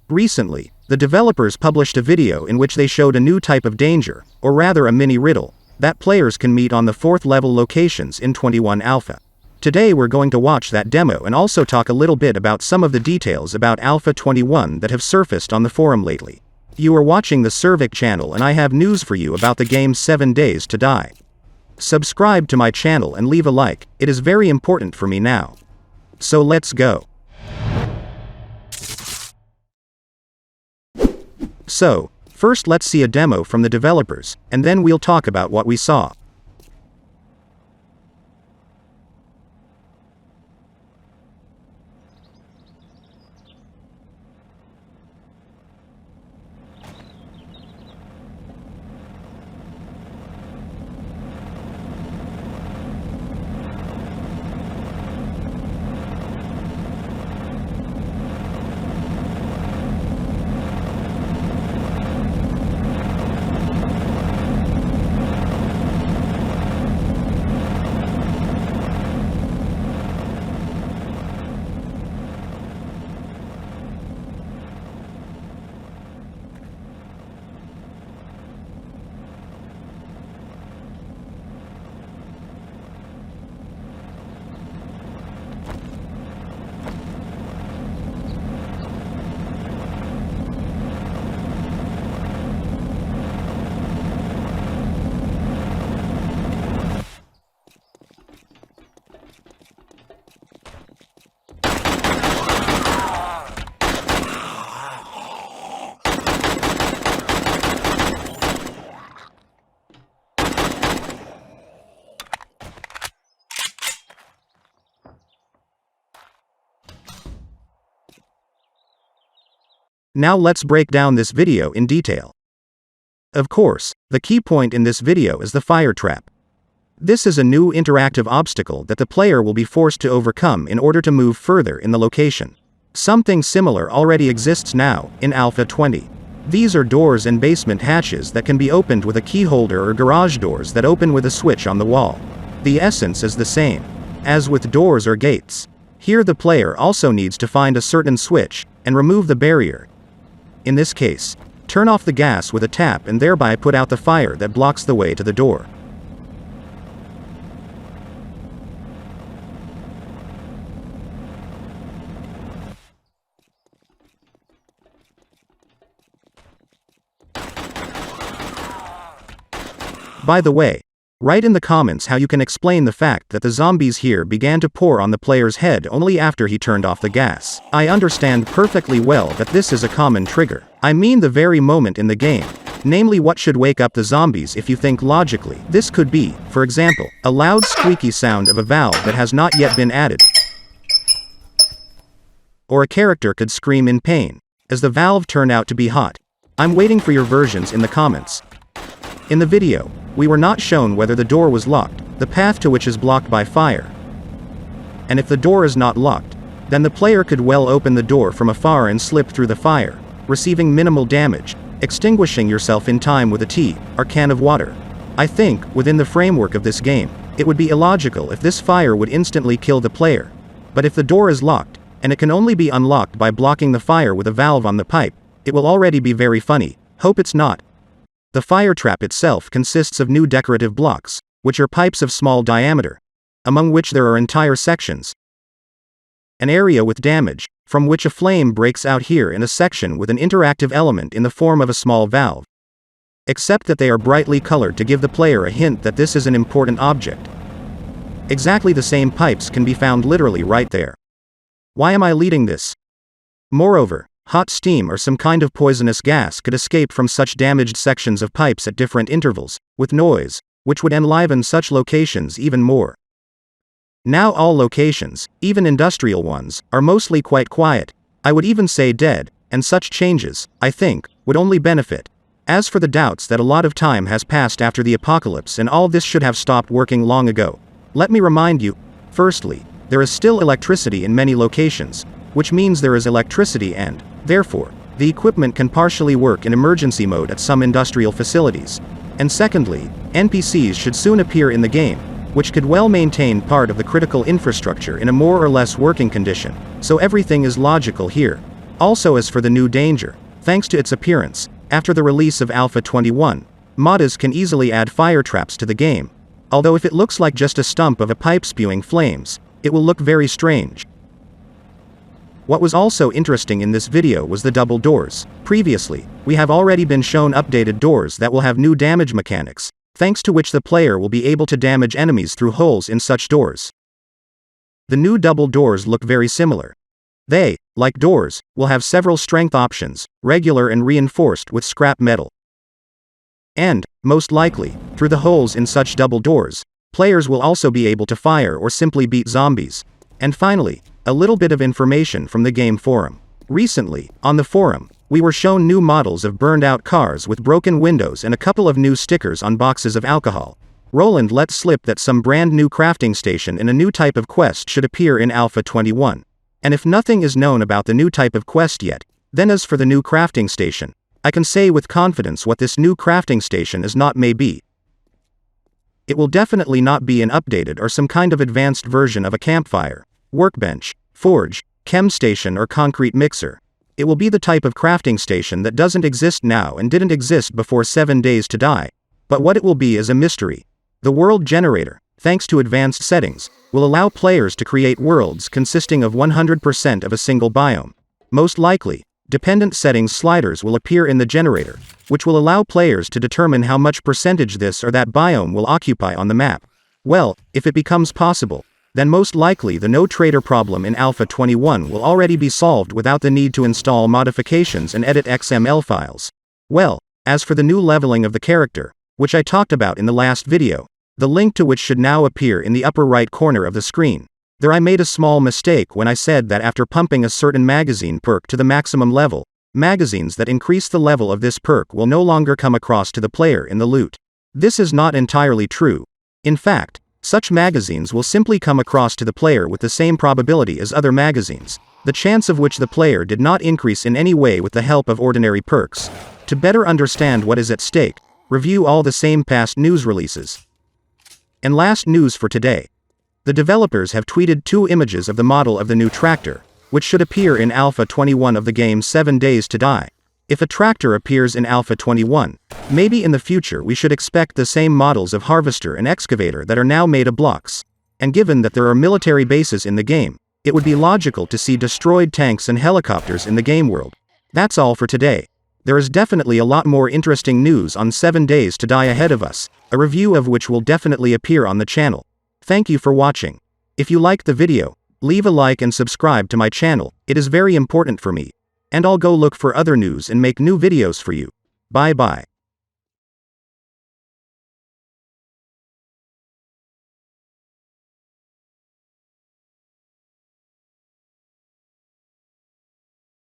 Recently, the developers published a video in which they showed a new type of danger, or rather a mini riddle, that players can meet on the 4th level locations in 21 Alpha. Today we're going to watch that demo and also talk a little bit about some of the details about Alpha 21 that have surfaced on the forum lately. You are watching the Survic channel and I have news for you about the game's 7 Days to Die. Subscribe to my channel and leave a like, it is very important for me now. So let's go. So, first let's see a demo from the developers, and then we'll talk about what we saw. Now let's break down this video in detail. Of course, the key point in this video is the fire trap. This is a new interactive obstacle that the player will be forced to overcome in order to move further in the location. Something similar already exists now, in Alpha 20. These are doors and basement hatches that can be opened with a key holder or garage doors that open with a switch on the wall. The essence is the same. As with doors or gates. Here the player also needs to find a certain switch, and remove the barrier. In this case, turn off the gas with a tap and thereby put out the fire that blocks the way to the door. By the way, write in the comments how you can explain the fact that the zombies here began to pour on the player's head only after he turned off the gas. I understand perfectly well that this is a common trigger. I mean the very moment in the game. Namely, what should wake up the zombies if you think logically. This could be, for example, a loud squeaky sound of a valve that has not yet been added. Or a character could scream in pain, as the valve turned out to be hot. I'm waiting for your versions in the comments. In the video, we were not shown whether the door was locked, the path to which is blocked by fire. And if the door is not locked, then the player could well open the door from afar and slip through the fire, receiving minimal damage, extinguishing yourself in time with a tea, or can of water. I think, within the framework of this game, it would be illogical if this fire would instantly kill the player. But if the door is locked, and it can only be unlocked by blocking the fire with a valve on the pipe, it will already be very funny. Hope it's not. The fire trap itself consists of new decorative blocks, which are pipes of small diameter, among which there are entire sections. An area with damage, from which a flame breaks out here in a section with an interactive element in the form of a small valve. Except that they are brightly colored to give the player a hint that this is an important object. Exactly the same pipes can be found literally right there. Why am I leading this? Moreover, hot steam or some kind of poisonous gas could escape from such damaged sections of pipes at different intervals, with noise, which would enliven such locations even more. Now all locations, even industrial ones, are mostly quite quiet, I would even say dead, and such changes, I think, would only benefit. As for the doubts that a lot of time has passed after the apocalypse and all this should have stopped working long ago, let me remind you, firstly, there is still electricity in many locations, which means there is electricity and, therefore, the equipment can partially work in emergency mode at some industrial facilities. And secondly, NPCs should soon appear in the game, which could well maintain part of the critical infrastructure in a more or less working condition, so everything is logical here. Also, as for the new danger, thanks to its appearance, after the release of Alpha 21, modders can easily add fire traps to the game. Although if it looks like just a stump of a pipe spewing flames, it will look very strange. What was also interesting in this video was the double doors. Previously, we have already been shown updated doors that will have new damage mechanics, thanks to which the player will be able to damage enemies through holes in such doors. The new double doors look very similar. They, like doors, will have several strength options, regular and reinforced with scrap metal. And, most likely, through the holes in such double doors, players will also be able to fire or simply beat zombies. And finally, a little bit of information from the game forum. Recently, on the forum, we were shown new models of burned out cars with broken windows and a couple of new stickers on boxes of alcohol. Roland let slip that some brand new crafting station in a new type of quest should appear in Alpha 21. And if nothing is known about the new type of quest yet, then as for the new crafting station, I can say with confidence what this new crafting station is not may be. It will definitely not be an updated or some kind of advanced version of a campfire, workbench, forge, chem station or concrete mixer. It will be the type of crafting station that doesn't exist now and didn't exist before 7 Days to Die. But what it will be is a mystery. The world generator, thanks to advanced settings, will allow players to create worlds consisting of 100% of a single biome. Most likely, dependent settings sliders will appear in the generator, which will allow players to determine how much percentage this or that biome will occupy on the map. Well, if it becomes possible, then most likely the no trader problem in Alpha 21 will already be solved without the need to install modifications and edit XML files. Well, as for the new leveling of the character, which I talked about in the last video, the link to which should now appear in the upper right corner of the screen. There I made a small mistake when I said that after pumping a certain magazine perk to the maximum level, magazines that increase the level of this perk will no longer come across to the player in the loot. This is not entirely true. In fact, such magazines will simply come across to the player with the same probability as other magazines, the chance of which the player did not increase in any way with the help of ordinary perks. To better understand what is at stake, review all the same past news releases. And last news for today. The developers have tweeted 2 images of the model of the new tractor, which should appear in Alpha 21 of the game 7 Days to Die. If a tractor appears in Alpha 21, maybe in the future we should expect the same models of harvester and excavator that are now made of blocks. And given that there are military bases in the game, it would be logical to see destroyed tanks and helicopters in the game world. That's all for today. There is definitely a lot more interesting news on 7 Days to Die ahead of us, a review of which will definitely appear on the channel. Thank you for watching. If you liked the video, leave a like and subscribe to my channel, it is very important for me. And I'll go look for other news and make new videos for you. Bye bye.